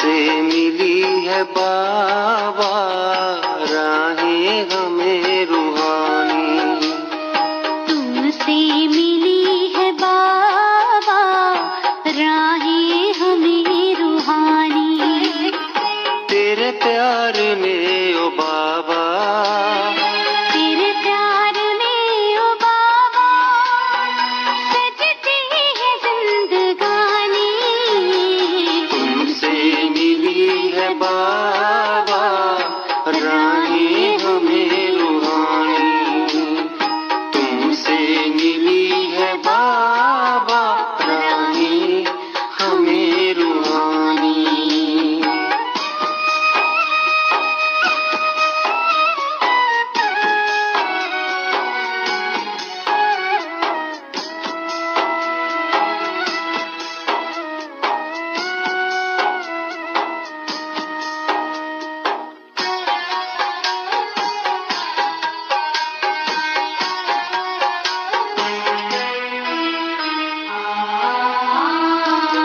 तुमसे मिली है बाबा राहें हमें रूहानी, तुमसे मिली है बाबा राहें हमें रूहानी। तेरे प्यार ने ओ बाबा, तेरे प्यार में ओ बाबा सजती है जिंदगानी। तुमसे मिली है बाबा राहें हमें रूहानी, तुमसे मिली है बाबा राहें हमें रूहानी।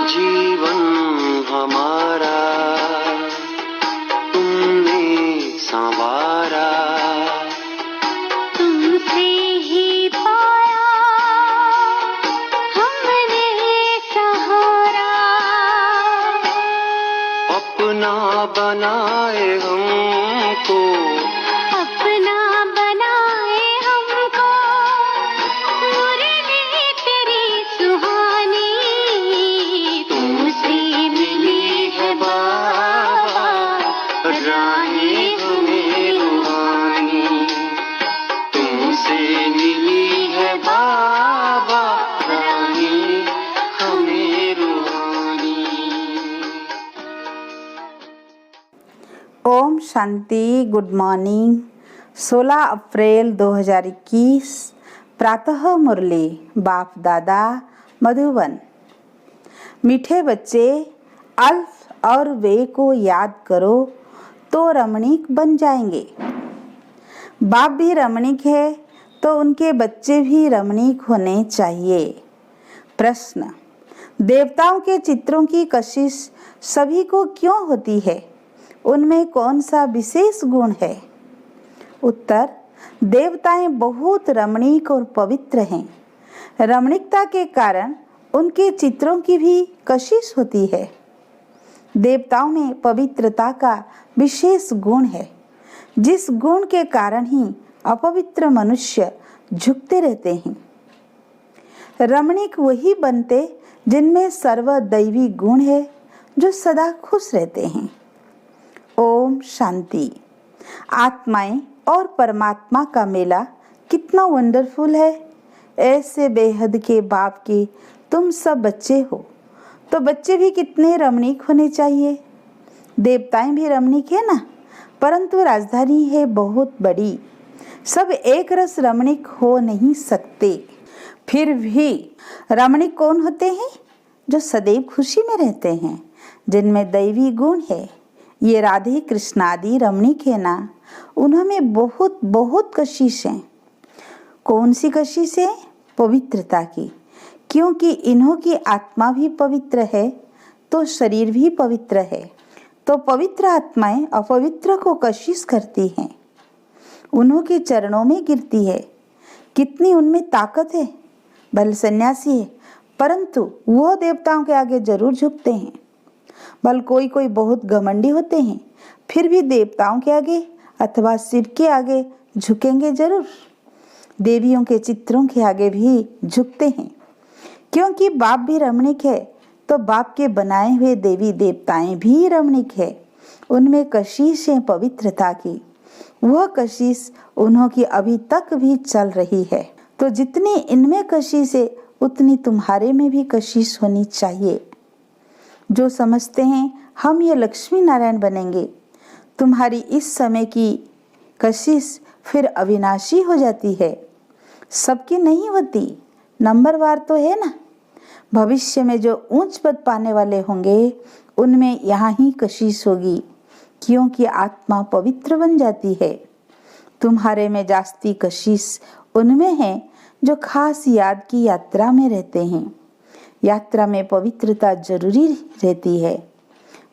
जीवन हमारा तुमने संवारा, तुमसे ही पाया हमने सहारा। अपना बनाए हमको, अपना बनाए हमको मुरली तेरी सुहानी। तुमसे मिली है बाबा राहें हमें रूहानी, तुमसे मिली है बाबा राहें हमें रूहानी। ओम शांति। Good morning. 16 अप्रैल 2021 प्रातः मुरली बाप दादा मधुबन। मीठे बच्चे, अल्फ और वे को याद करो तो रमणीक बन जाएंगे। बाप भी रमणीक है तो उनके बच्चे भी रमणीक होने चाहिए। प्रश्न: देवताओं के चित्रों की कशिश सभी को क्यों होती है? उनमें कौन सा विशेष गुण है? उत्तर: देवताएं बहुत रमणीक और पवित्र हैं। रमणीकता के कारण उनके चित्रों की भी कशिश होती है। देवताओं में पवित्रता का विशेष गुण है, जिस गुण के कारण ही अपवित्र मनुष्य झुकते रहते हैं। रमणीक वही बनते जिनमें सर्वदैवी गुण है, जो सदा खुश रहते हैं। ओम शांति। आत्माएं और परमात्मा का मेला कितना वंडरफुल है। ऐसे बेहद के बाप के तुम सब बच्चे हो, तो बच्चे भी कितने रमणीक होने चाहिए। देवताएं भी रमणीक है ना, परंतु राजधानी है बहुत बड़ी। सब एक रस रमणीक हो नहीं सकते। फिर भी रमणीक कौन होते हैं? जो सदैव खुशी में रहते हैं, जिनमें दैवी गुण है। ये राधे कृष्ण आदि रमणीक है ना, उन्होंने बहुत बहुत कशिश है। कौन सी कशिश है? पवित्रता की। क्योंकि इन्हों की आत्मा भी पवित्र है तो शरीर भी पवित्र है। तो पवित्र आत्माएं अपवित्र को कशिश करती हैं, उन्हों के चरणों में गिरती है। कितनी उनमें ताकत है। भले सन्यासी है, परंतु वह देवताओं के आगे जरूर झुकते हैं। भले कोई कोई बहुत घमंडी होते हैं, फिर भी देवताओं के आगे अथवा शिव के आगे झुकेंगे जरूर। देवियों के चित्रों के आगे भी झुकते हैं। क्योंकि बाप भी रमणीक है, तो बाप के बनाए हुए देवी देवताएं भी रमणीक है। उनमें कशिश है पवित्रता की। वह कशिश उन्हों की अभी तक भी चल रही है। तो जितनी इनमें कशिश है, उतनी तुम्हारे में भी कशिश होनी चाहिए। जो समझते हैं हम ये लक्ष्मी नारायण बनेंगे, तुम्हारी इस समय की कशिश फिर अविनाशी हो जाती है। सबकी नहीं होती, नंबरवार तो है ना। भविष्य में जो उच्च पद पाने वाले होंगे, उनमें यहाँ ही कशिश होगी, क्योंकि आत्मा पवित्र बन जाती है। तुम्हारे में जास्ती कशिश उनमें है जो खास याद की यात्रा में रहते हैं। यात्रा में पवित्रता जरूरी रहती है।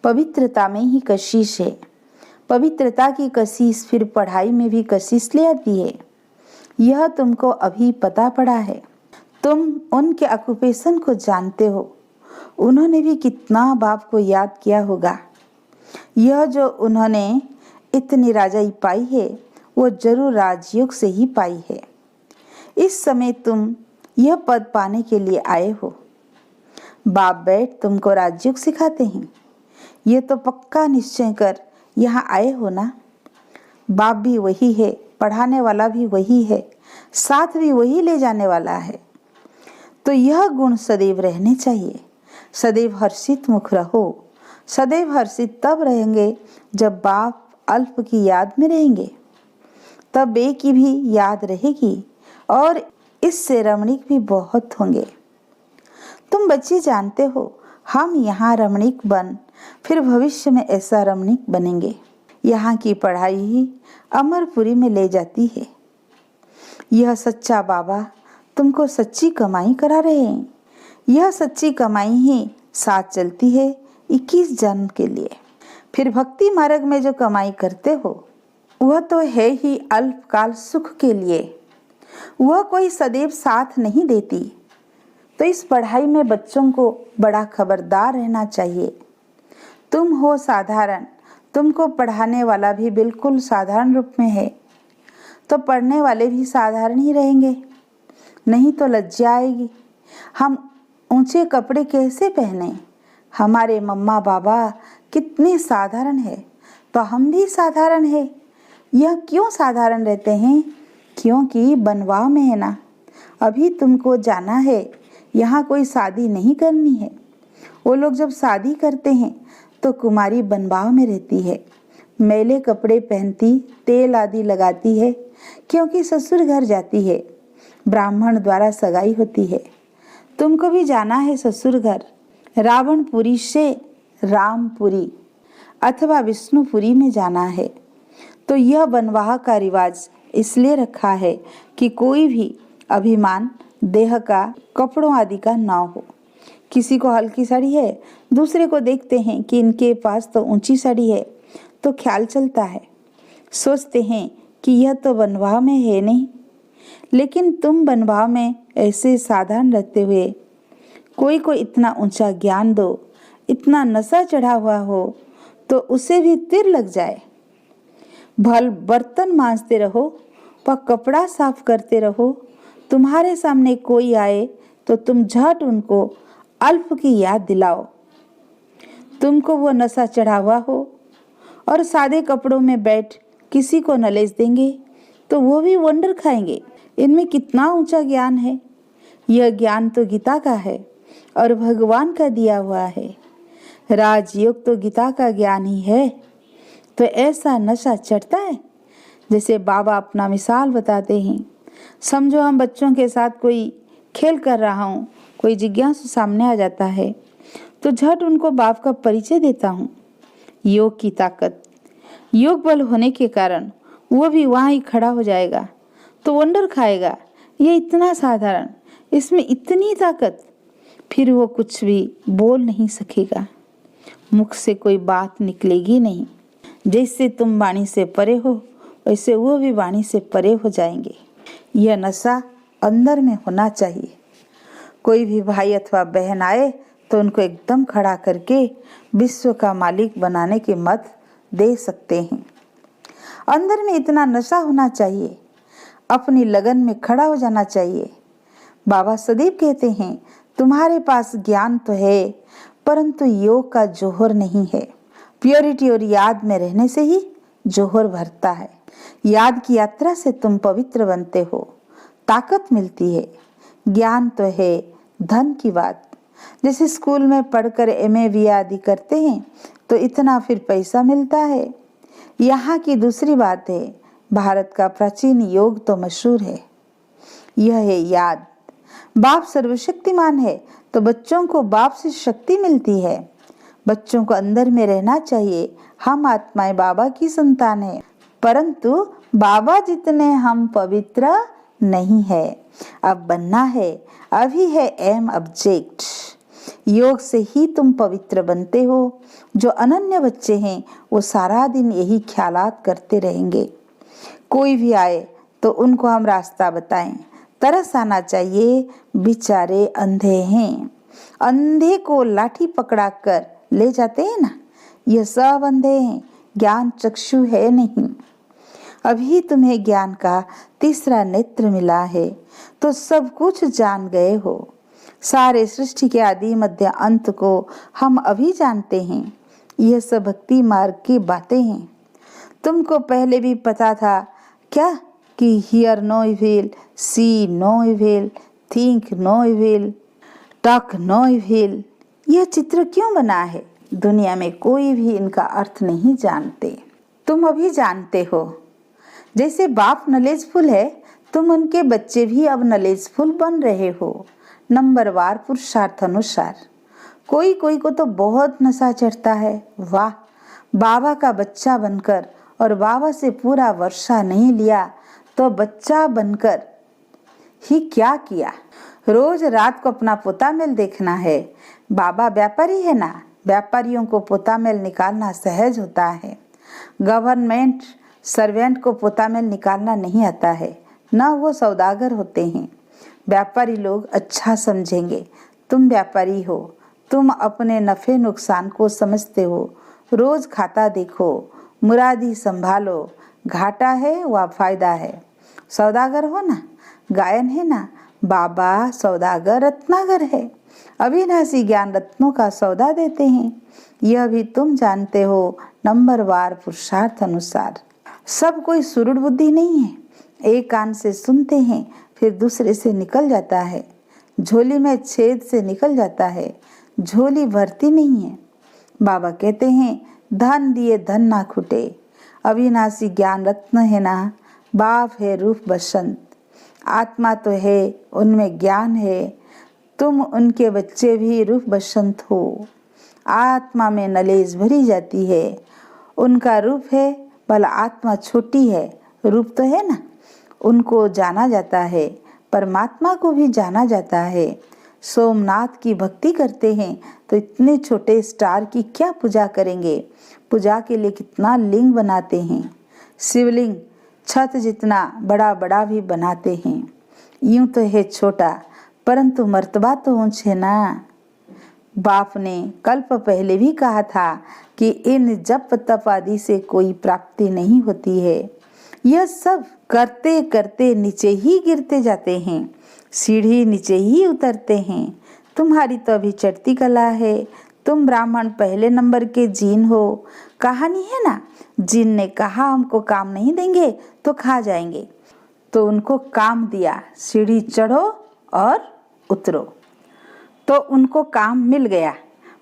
पवित्रता में ही कशिश है। पवित्रता की कशिश फिर पढ़ाई में भी कशिश ले आती है। यह तुमको अभी पता पड़ा है। तुम उनके ऑक्यूपेशन को जानते हो। उन्होंने भी कितना बाप को याद किया होगा। यह जो उन्होंने इतनी राजाई पाई है वो जरूर राजयोग से ही पाई है। इस समय तुम यह पद पाने के लिए आए हो। बाप बैठ तुमको राजयोग सिखाते हैं। ये तो पक्का निश्चय कर यहाँ आए हो ना। बाप भी वही है, पढ़ाने वाला भी वही है, साथ भी वही ले जाने वाला है। तो यह गुण सदैव रहने चाहिए। सदैव हर्षित मुख रहो। सदैव हर्षित तब रहेंगे जब बाप अल्प की याद में रहेंगे, तब बे की भी याद रहेगी और इससे रमणीक भी बहुत होंगे। तुम बच्चे जानते हो हम यहाँ रमणीक बन फिर भविष्य में ऐसा रमणीक बनेंगे। यहाँ की पढ़ाई ही अमरपुरी में ले जाती है। यह सच्चा बाबा तुमको सच्ची कमाई करा रहे हैं। यह सच्ची कमाई ही साथ चलती है 21 जन्म के लिए। फिर भक्ति मार्ग में जो कमाई करते हो वह तो है ही अल्पकाल सुख के लिए। वह कोई सदैव साथ नहीं देती। तो इस पढ़ाई में बच्चों को बड़ा खबरदार रहना चाहिए। तुम हो साधारण, तुमको पढ़ाने वाला भी बिल्कुल साधारण रूप में है, तो पढ़ने वाले भी साधारण ही रहेंगे। नहीं तो लज्जा आएगी। हम ऊंचे कपड़े कैसे पहने? हमारे मम्मा बाबा कितने साधारण है, तो हम भी साधारण है। यह क्यों साधारण रहते हैं? क्योंकि बनवाव में है ना। अभी तुमको जाना है, यहाँ कोई शादी नहीं करनी है। वो लोग जब शादी करते हैं तो कुमारी बनवाव में रहती है, मैले कपड़े पहनती, तेल आदि लगाती है, क्योंकि ससुर घर जाती है। ब्राह्मण द्वारा सगाई होती है। तुमको भी जाना है ससुर घर। रावणपुरी से रामपुरी अथवा विष्णुपुरी में जाना है। तो यह बनवाह का रिवाज इसलिए रखा है कि कोई भी अभिमान देह का, कपड़ों आदि का ना हो। किसी को हल्की साड़ी है, दूसरे को देखते हैं कि इनके पास तो ऊंची साड़ी है, तो ख्याल चलता है, सोचते हैं कि यह तो बनवाह में है नहीं। लेकिन तुम बनवाह में ऐसे साधारण रहते हुए कोई को इतना ऊंचा ज्ञान दो, इतना नशा चढ़ा हुआ हो तो उसे भी तिर लग जाए। भल बर्तन मांजते रहो व कपड़ा साफ करते रहो। तुम्हारे सामने कोई आए तो तुम झट उनको अल्प की याद दिलाओ। तुमको वो नशा चढ़ा हुआ हो और सादे कपड़ों में बैठ किसी को नलेज देंगे तो वो भी वंडर खाएंगे, इनमें कितना ऊंचा ज्ञान है। यह ज्ञान तो गीता का है और भगवान का दिया हुआ है। राजयोग तो गीता का ज्ञान ही है। तो ऐसा नशा चढ़ता है जैसे बाबा अपना मिसाल बताते हैं। समझो हम बच्चों के साथ कोई खेल कर रहा हूँ, कोई जिज्ञासु सामने आ जाता है तो झट उनको बाप का परिचय देता हूँ। योग की ताकत, योग बल होने के कारण वो भी वहाँ ही खड़ा हो जाएगा तो वंडर खाएगा। ये इतना साधारण, इसमें इतनी ताकत, फिर वो कुछ भी बोल नहीं सकेगा, मुख से कोई बात निकलेगी नहीं। जैसे तुम वाणी से परे हो वैसे वो भी वाणी से परे हो जाएंगे। यह नशा अंदर में होना चाहिए। कोई भी भाई अथवा बहन आए तो उनको एकदम खड़ा करके विश्व का मालिक बनाने की मत दे सकते हैं। अंदर में इतना नशा होना चाहिए, अपनी लगन में खड़ा हो जाना चाहिए। बाबा सदैव कहते हैं तुम्हारे पास ज्ञान तो है परंतु योग का जोहर नहीं है। प्योरिटी और याद में रहने से ही जोहर भरता है। याद की यात्रा से तुम पवित्र बनते हो, ताकत मिलती है। ज्ञान तो है धन की बात। जैसे स्कूल में पढ़कर MA BA आदि करते हैं तो इतना फिर पैसा मिलता है। यहाँ की दूसरी बात है, भारत का प्राचीन योग तो मशहूर है। यह है याद। बाप सर्वशक्तिमान है तो बच्चों को बाप से शक्ति मिलती है। बच्चों को अंदर में रहना चाहिए, हम आत्माएं बाबा की संतान है, परंतु बाबा जितने हम पवित्र नहीं है। अब बनना है, अभी है एम ऑब्जेक्ट। योग से ही तुम पवित्र बनते हो। जो अनन्य बच्चे हैं वो सारा दिन यही ख्यालात करते रहेंगे। कोई भी आए तो उनको हम रास्ता बताएं। तरस आना चाहिए, बेचारे अंधे हैं। अंधे को लाठी पकड़ा कर ले जाते हैं ना, ये सब अंधे हैं, ज्ञान चक्षु है नहीं। अभी तुम्हें ज्ञान का तीसरा नेत्र मिला है तो सब कुछ जान गए हो। सारे सृष्टि के आदि मध्य अंत को हम अभी जानते हैं। यह सब भक्ति मार्ग की बातें हैं। तुमको पहले भी पता था क्या कि hear no evil, see no evil, think no evil, talk no evil. यह चित्र क्यों बना है? दुनिया में कोई भी इनका अर्थ नहीं जानते। तुम अभी जानते हो। जैसे बाप नॉलेजफुल है, तुम उनके बच्चे भी अब नॉलेजफुल बन रहे हो, नंबरवार पुरुषार्थ अनुसार। कोई कोई को तो बहुत नशा चढ़ता है। वाह, बाबा का बच्चा बनकर और बाबा से पूरा वर्षा नहीं लिया तो बच्चा बनकर ही क्या किया। रोज रात को अपना पोता मेल देखना है। बाबा व्यापारी है ना, व्यापारियों को पोता मेल निकालना सहज होता है। गवर्नमेंट सर्वेंट को पोता मेल निकालना नहीं आता है, न वो सौदागर होते हैं। व्यापारी लोग अच्छा समझेंगे तुम व्यापारी हो, तुम अपने नफे नुकसान को समझते हो। रोज खाता देखो, मुरादी संभालो, घाटा है व फायदा है। सौदागर हो ना, गायन है ना, बाबा सौदागर रत्नागर है। अविनाशी ज्ञान रत्नों का सौदा देते हैं। यह भी तुम जानते हो, नंबरवार पुरुषार्थ अनुसार। सब कोई सुरुड़ बुद्धि नहीं है। एक कान से सुनते हैं फिर दूसरे से निकल जाता है। झोली में छेद से निकल जाता है, झोली भरती नहीं है। बाबा कहते हैं धन दिए धन ना खुटे। अविनाशी ज्ञान रत्न है ना, बाप है रूप बसंत। आत्मा तो है, उनमें ज्ञान है। तुम उनके बच्चे भी रूप बसंत हो। आत्मा में नॉलेज भरी जाती है। उनका रूप है, भला आत्मा छोटी है, रूप तो है ना। उनको जाना जाता है, परमात्मा को भी जाना जाता है। सोमनाथ की भक्ति करते हैं तो इतने छोटे स्टार की क्या पूजा करेंगे। पूजा के लिए कितना लिंग बनाते हैं। शिवलिंग छत जितना बड़ा बड़ा भी बनाते हैं। यूं तो है छोटा, परंतु मर्तबा तो ऊंच है ना। बाप ने कल्प पहले भी कहा था कि इन जप तप आदि से कोई प्राप्ति नहीं होती है। यह सब करते करते नीचे ही गिरते जाते हैं, सीढ़ी नीचे ही उतरते हैं। तुम्हारी तो अभी चढ़ती कला है। तुम ब्राह्मण पहले नंबर के जीन हो। कहानी है ना, जीन ने कहा हमको काम नहीं देंगे तो खा जाएंगे, तो उनको काम दिया, सीढ़ी चढ़ो और उतरो, तो उनको काम मिल गया।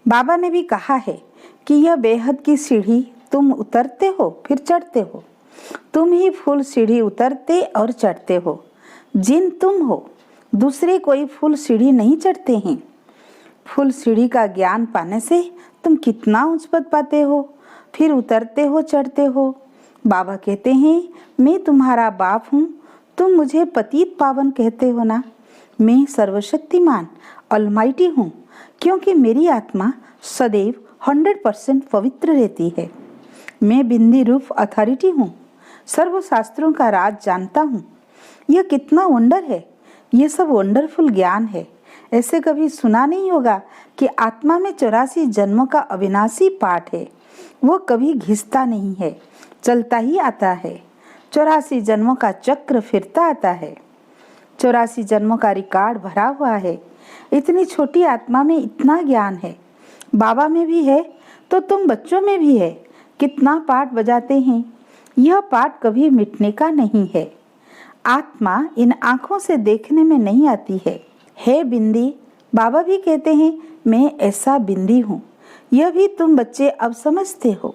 बाबा ने भी कहा है कि यह बेहद की सीढ़ी तुम उतरते हो फिर चढ़ते हो। तुम ही फुल सीढ़ी उतरते और चढ़ते हो। जिन तुम हो, दूसरे कोई फुल सीढ़ी नहीं चढ़ते हैं। फुल सीढ़ी का ज्ञान पाने से तुम कितना ऊंच पद पाते हो, फिर उतरते हो चढ़ते हो। बाबा कहते हैं मैं तुम्हारा बाप हूँ, तुम मुझे पतित पावन कहते हो ना। मैं सर्वशक्तिमान ऑलमाइटी हूँ, क्योंकि मेरी आत्मा सदैव 100% पवित्र रहती है। मैं बिंदी रूप अथॉरिटी हूँ, सर्वशास्त्रों का राज जानता हूँ। यह कितना वंडर है, यह सब वंडरफुल ज्ञान है। ऐसे कभी सुना नहीं होगा कि आत्मा में 84 जन्मों का अविनाशी पाठ है। वो कभी घिसता नहीं है, चलता ही आता है। 84 जन्मों का चक्र फिरता आता है। 84 जन्मों का रिकॉर्ड भरा हुआ है। इतनी छोटी आत्मा में इतना ज्ञान है। बाबा में भी है तो तुम बच्चों में भी है। कितना पाठ बजाते हैं। यह पाठ कभी मिटने का नहीं है। आत्मा इन आँखों से देखने में नहीं आती है बिंदी। बाबा भी कहते हैं मैं ऐसा बिंदी हूँ। यह भी तुम बच्चे अब समझते हो।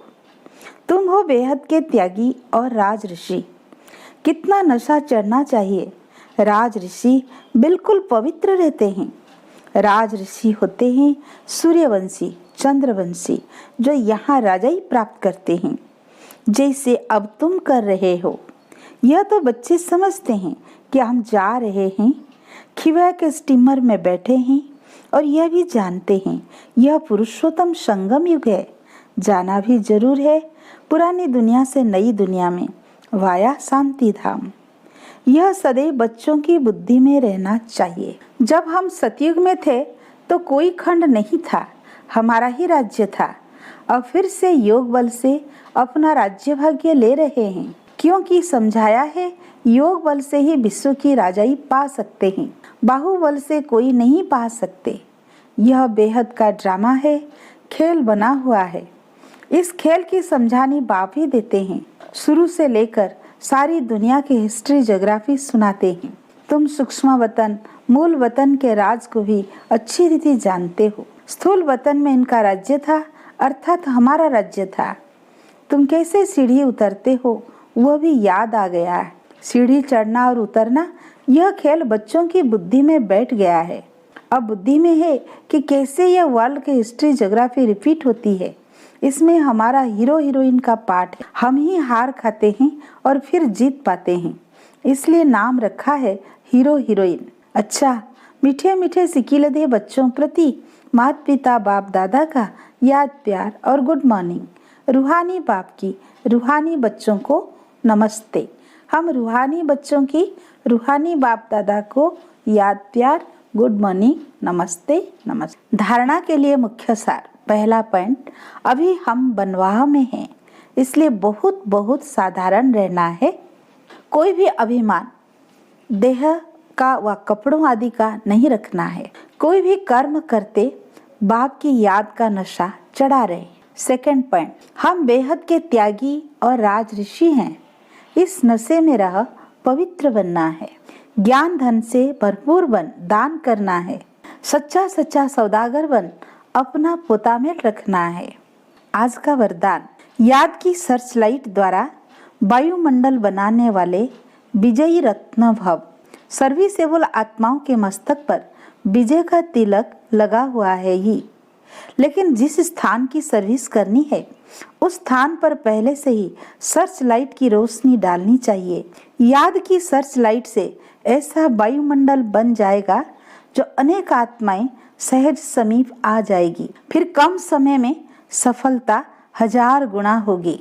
तुम हो बेहद के त्यागी और राज ऋषि। कितना नशा चढ़ना चाहिए। राज ऋषि बिल्कुल पवित्र रहते हैं। राज ऋषि होते हैं सूर्यवंशी, चंद्रवंशी, जो यहाँ राजाई प्राप्त करते हैं, जैसे अब तुम कर रहे हो। यह तो बच्चे समझते हैं कि हम जा रहे हैं, खिवा के स्टीमर में बैठे हैं और यह भी जानते हैं यह पुरुषोत्तम संगम युग है। जाना भी जरूर है पुरानी दुनिया से नई दुनिया में वाया शांति धाम। यह सदैव बच्चों की बुद्धि में रहना चाहिए। जब हम सतयुग में थे तो कोई खंड नहीं था, हमारा ही राज्य था। अब फिर से योग बल से अपना राज्य भाग्य ले रहे हैं, क्योंकि समझाया है योग बल से ही विश्व की राजाई पा सकते हैं, बाहुबल से कोई नहीं पा सकते। यह बेहद का ड्रामा है, खेल बना हुआ है। इस खेल की समझानी बाप ही देते हैं। शुरू से लेकर सारी दुनिया की हिस्ट्री ज्योग्राफी सुनाते हैं। तुम सूक्ष्म वतन मूल वतन के राज को भी अच्छी रीति जानते हो। स्थूल वतन में इनका राज्य था, अर्थात हमारा राज्य था। तुम कैसे सीढ़ी उतरते हो वह भी याद आ गया है। सीढ़ी चढ़ना और उतरना यह खेल बच्चों की बुद्धि में बैठ गया है। अब बुद्धि में है कि कैसे यह वर्ल्ड की हिस्ट्री ज्योग्राफी रिपीट होती है। इसमें हमारा हीरो हीरोइन का पार्ट है। हम ही हार खाते हैं और फिर जीत पाते हैं, इसलिए नाम रखा है हीरो हीरोइन। अच्छा, मीठे मीठे सिकीलधे बच्चों प्रति माता पिता बाप दादा का याद प्यार और गुड मॉर्निंग। रूहानी बाप की रूहानी बच्चों को नमस्ते। हम रूहानी बच्चों की रूहानी बाप दादा को याद प्यार गुड मॉर्निंग नमस्ते नमस्ते। धारणा के लिए मुख्य सार। पहला पॉइंट, अभी हम बनवाह में हैं, इसलिए बहुत बहुत साधारण रहना है। कोई भी अभिमान देह का व कपड़ों आदि का नहीं रखना है। कोई भी कर्म करते बाप की याद का नशा चढ़ा रहे। सेकंड पॉइंट, हम बेहद के त्यागी और राज ऋषि हैं। इस नशे में रह पवित्र बनना है। ज्ञान धन से भरपूर बन दान करना है। सच्चा सच्चा सौदागर बन अपना पोतामेल रखना है। आज का वरदान, याद की सर्च लाइट द्वारा वायुमंडल बनाने वाले विजयी रत्न भव। सर्विसेबल आत्माओं के मस्तक पर विजय का तिलक लगा हुआ है ही, लेकिन जिस स्थान की सर्विस करनी है उस स्थान पर पहले से ही सर्च लाइट की रोशनी डालनी चाहिए। याद की सर्च लाइट से ऐसा वायुमंडल बन जाएगा जो अनेक आत्माएं सहज समीप आ जाएगी। फिर कम समय में सफलता 1000 गुना होगी।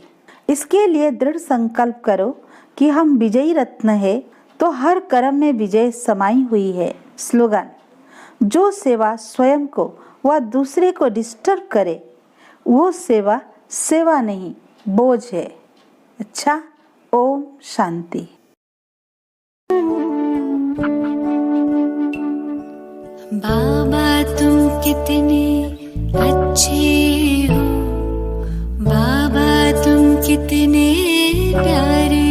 इसके लिए दृढ़ संकल्प करो कि हम विजयी रत्न है, तो हर कर्म में विजय समाई हुई है। स्लोगन, जो सेवा स्वयं को व दूसरे को डिस्टर्ब करे वो सेवा सेवा नहीं बोझ है। अच्छा, ओम शांति। बाबा तुम कितने अच्छे हो, बाबा तुम कितने प्यारे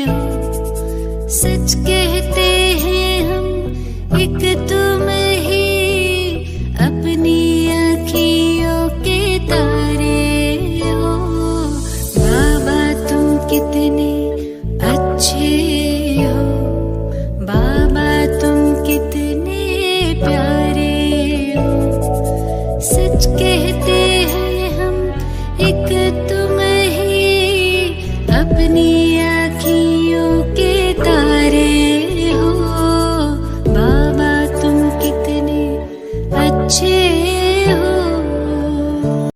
हो। सच कहते हैं हम एक तुम ही अपनी आँखियों के तारे हो। बाबा तुम कितने अच्छे हो, बाबा तुम कितने प्यारे हो। सच कहते हैं हम एक तुम ही अपनी